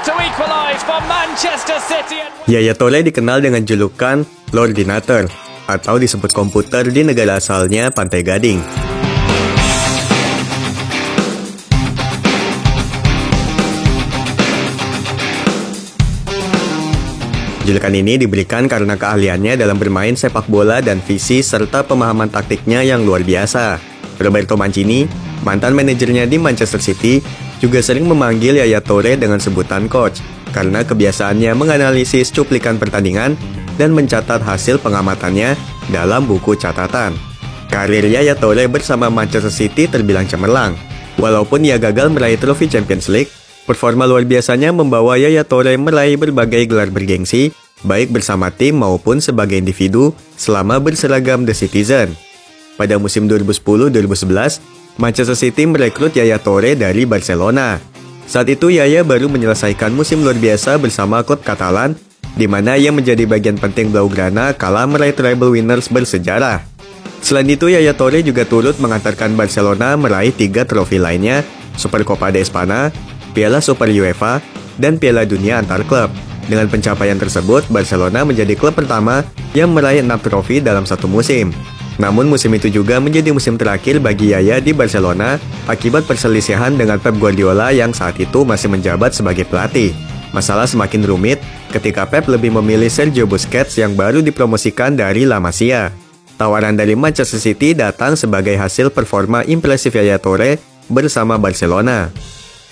to equalise for Manchester City. Yaya Toure dikenal dengan julukan Lordinator atau disebut komputer di negara asalnya Pantai Gading. Julukan ini diberikan karena keahliannya dalam bermain sepak bola dan visi serta pemahaman taktiknya yang luar biasa. Roberto Mancini, mantan manajernya di Manchester City, juga sering memanggil Yaya Toure dengan sebutan coach karena kebiasaannya menganalisis cuplikan pertandingan dan mencatat hasil pengamatannya dalam buku catatan. Karir Yaya Toure bersama Manchester City terbilang cemerlang. Walaupun ia gagal meraih trofi Champions League, performa luar biasanya membawa Yaya Toure meraih berbagai gelar bergengsi, baik bersama tim maupun sebagai individu selama berseragam The Citizen. Pada musim 2010-2011, Manchester City merekrut Yaya Toure dari Barcelona. Saat itu Yaya baru menyelesaikan musim luar biasa bersama klub Katalan, di mana ia menjadi bagian penting Blaugrana kala meraih treble winners bersejarah. Selain itu, Yaya Toure juga turut mengantarkan Barcelona meraih 3 trofi lainnya, Supercopa de España, Piala Super UEFA, dan Piala Dunia antar klub. Dengan pencapaian tersebut, Barcelona menjadi klub pertama yang meraih 6 trofi dalam satu musim. Namun musim itu juga menjadi musim terakhir bagi Yaya di Barcelona akibat perselisihan dengan Pep Guardiola yang saat itu masih menjabat sebagai pelatih. Masalah semakin rumit ketika Pep lebih memilih Sergio Busquets yang baru dipromosikan dari La Masia. Tawaran dari Manchester City datang sebagai hasil performa impresif Yaya Toure bersama Barcelona.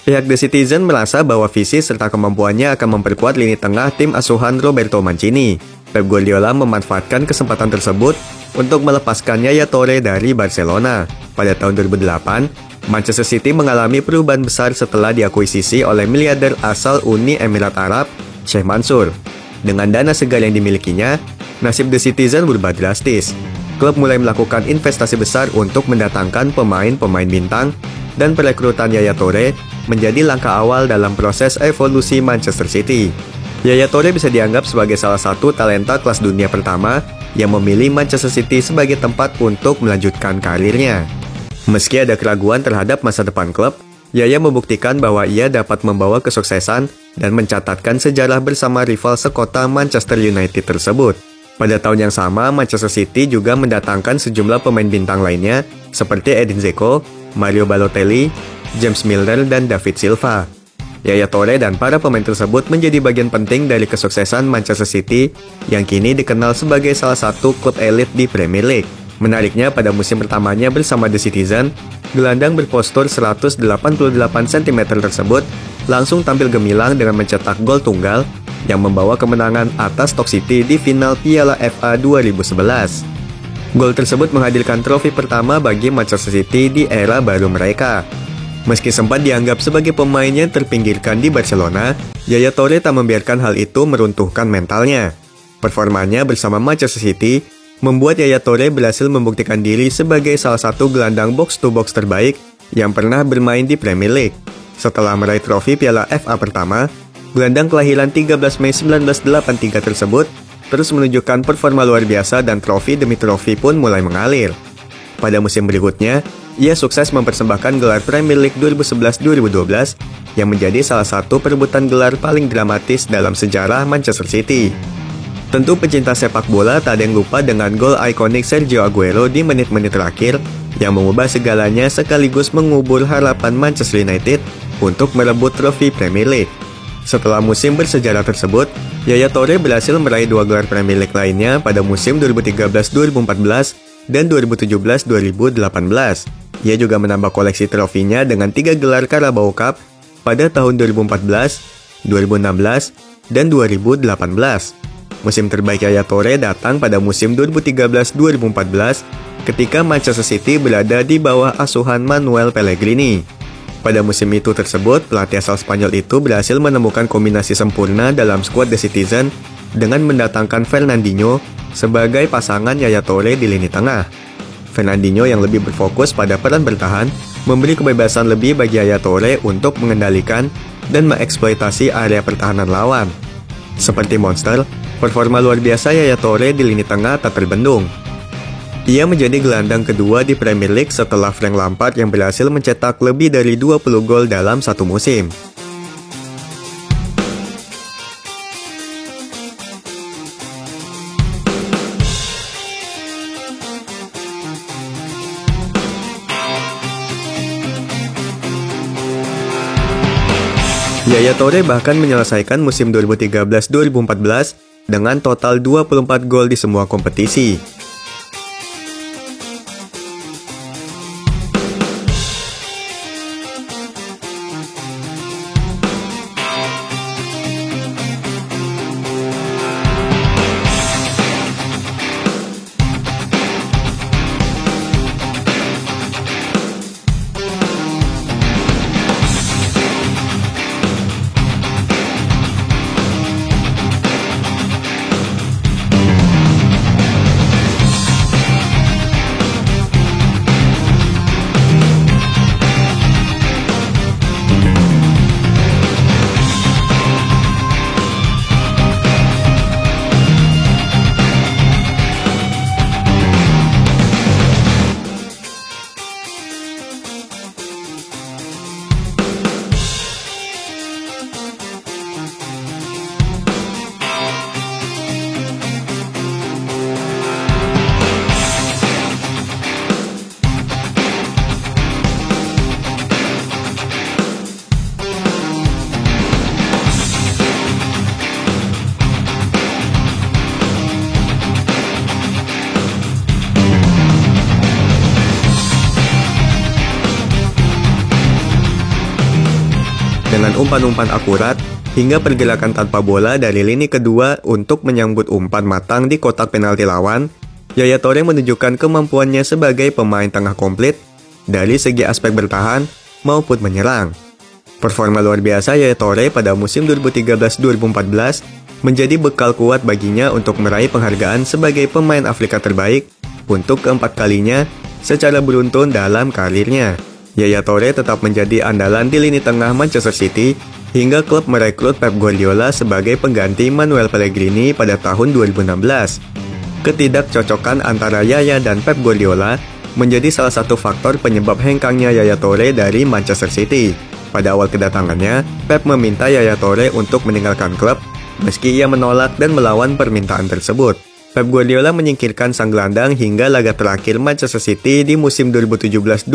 Pihak The Citizen merasa bahwa visi serta kemampuannya akan memperkuat lini tengah tim asuhan Roberto Mancini. Pep Guardiola memanfaatkan kesempatan tersebut untuk melepaskan Yaya Toure dari Barcelona. Pada tahun 2008, Manchester City mengalami perubahan besar setelah diakuisisi oleh miliarder asal Uni Emirat Arab, Sheikh Mansour. Dengan dana segar yang dimilikinya, nasib The Citizen berubah drastis. Klub mulai melakukan investasi besar untuk mendatangkan pemain-pemain bintang, dan perekrutan Yaya Toure menjadi langkah awal dalam proses evolusi Manchester City. Yaya Toure bisa dianggap sebagai salah satu talenta kelas dunia pertama yang memilih Manchester City sebagai tempat untuk melanjutkan karirnya. Meski ada keraguan terhadap masa depan klub, Yaya membuktikan bahwa ia dapat membawa kesuksesan dan mencatatkan sejarah bersama rival sekota Manchester United tersebut. Pada tahun yang sama, Manchester City juga mendatangkan sejumlah pemain bintang lainnya seperti Edin Dzeko, Mario Balotelli, James Milner, dan David Silva. Yaya Toure dan para pemain tersebut menjadi bagian penting dari kesuksesan Manchester City yang kini dikenal sebagai salah satu klub elit di Premier League. Menariknya, pada musim pertamanya bersama The Citizen, gelandang berpostur 188 cm tersebut langsung tampil gemilang dengan mencetak gol tunggal yang membawa kemenangan atas Stoke City di final Piala FA 2011. Gol tersebut menghadirkan trofi pertama bagi Manchester City di era baru mereka. Meski sempat dianggap sebagai pemain yang terpinggirkan di Barcelona, Yaya Toure tak membiarkan hal itu meruntuhkan mentalnya. Performanya bersama Manchester City membuat Yaya Toure berhasil membuktikan diri sebagai salah satu gelandang box-to-box terbaik yang pernah bermain di Premier League. Setelah meraih trofi Piala FA pertama, gelandang kelahiran 13 Mei 1983 tersebut terus menunjukkan performa luar biasa dan trofi demi trofi pun mulai mengalir. Pada musim berikutnya, ia sukses mempersembahkan gelar Premier League 2011-2012 yang menjadi salah satu perebutan gelar paling dramatis dalam sejarah Manchester City. Tentu pecinta sepak bola tak ada yang lupa dengan gol ikonik Sergio Aguero di menit-menit terakhir yang mengubah segalanya sekaligus mengubur harapan Manchester United untuk merebut trofi Premier League. Setelah musim bersejarah tersebut, Yaya Toure berhasil meraih 2 gelar Premier League lainnya pada musim 2013-2014 dan 2017-2018. Ia juga menambah koleksi trofinya dengan 3 gelar Carabao Cup pada tahun 2014, 2016, dan 2018. Musim terbaik Yaya Toure datang pada musim 2013-2014 ketika Manchester City berada di bawah asuhan Manuel Pellegrini. Pada musim itu tersebut, pelatih asal Spanyol itu berhasil menemukan kombinasi sempurna dalam skuad The Citizen dengan mendatangkan Fernandinho sebagai pasangan Yaya Toure di lini tengah. Fernandinho yang lebih berfokus pada peran bertahan, memberi kebebasan lebih bagi Yaya Toure untuk mengendalikan dan mengeksploitasi area pertahanan lawan. Seperti monster, performa luar biasa Yaya Toure di lini tengah tak terbendung. Ia menjadi gelandang kedua di Premier League setelah Frank Lampard yang berhasil mencetak lebih dari 20 gol dalam satu musim. Yaya Toure bahkan menyelesaikan musim 2013-2014 dengan total 24 gol di semua kompetisi. Dengan umpan-umpan akurat, hingga pergerakan tanpa bola dari lini kedua untuk menyambut umpan matang di kotak penalti lawan, Yaya Toure menunjukkan kemampuannya sebagai pemain tengah komplit dari segi aspek bertahan maupun menyerang. Performa luar biasa Yaya Toure pada musim 2013-2014 menjadi bekal kuat baginya untuk meraih penghargaan sebagai pemain Afrika terbaik untuk keempat kalinya secara beruntun dalam karirnya. Yaya Toure tetap menjadi andalan di lini tengah Manchester City hingga klub merekrut Pep Guardiola sebagai pengganti Manuel Pellegrini pada tahun 2016. Ketidakcocokan antara Yaya dan Pep Guardiola menjadi salah satu faktor penyebab hengkangnya Yaya Toure dari Manchester City. Pada awal kedatangannya, Pep meminta Yaya Toure untuk meninggalkan klub meski ia menolak dan melawan permintaan tersebut. Pep Guardiola menyingkirkan sang gelandang hingga laga terakhir Manchester City di musim 2017-2018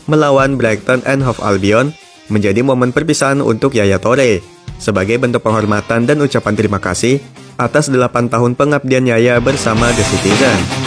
melawan Brighton and Hove Albion menjadi momen perpisahan untuk Yaya Toure sebagai bentuk penghormatan dan ucapan terima kasih atas 8 tahun pengabdian Yaya bersama The Citizen.